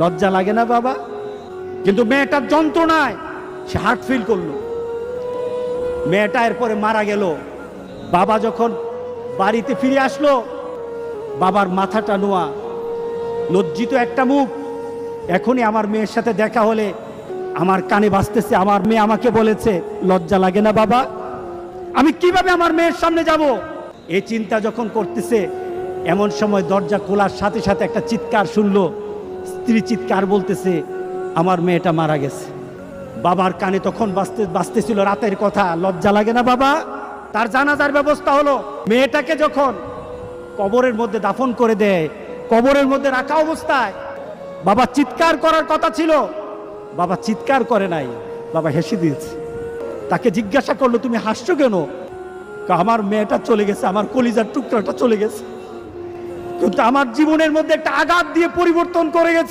লজ্জা লাগে না বাবা? কিন্তু মেয়েটার যন্ত্রণায় সে হার্ট ফিল করলো। মেয়েটা এরপরে মারা গেল। বাবা যখন বাড়িতে ফিরে আসলো, বাবার মাথাটা নোয়া, লজ্জিত একটা মুখ। এখনই আমার মেয়ের সাথে দেখা হলে আমার কানে বাজতেছে, আমার মেয়ে আমাকে বলেছে, লজ্জা লাগে না বাবা? আমি কিভাবে আমার মেয়ের সামনে যাব? এই চিন্তা যখন করতেছে, এমন সময় দরজা খোলার সাথে সাথে একটা চিৎকার শুনলো। স্ত্রী চিৎকার বলতেছে, আমার মেয়েটা মারা গেছে। বাবার কানে তখন বাজতেছিল রাতের কথা, লজ্জা লাগে না বাবা? তার জানাজার ব্যবস্থা হলো। মেয়েটাকে যখন কবরের মধ্যে দাফন করে দেয়, কবরের মধ্যে রাখা অবস্থায় বাবা চিৎকার করার কথা ছিল, বাবা চিৎকার করে নাই, বাবা হেসে দিয়েছে। তাকে জিজ্ঞাসা করলো, তুমি হাসছো কেন? আমার মেয়েটা চলে গেছে, আমার কলিজার টুকরাটা চলে গেছে, কিন্তু আমার জীবনের মধ্যে একটা আঘাত দিয়ে পরিবর্তন করে গেছে।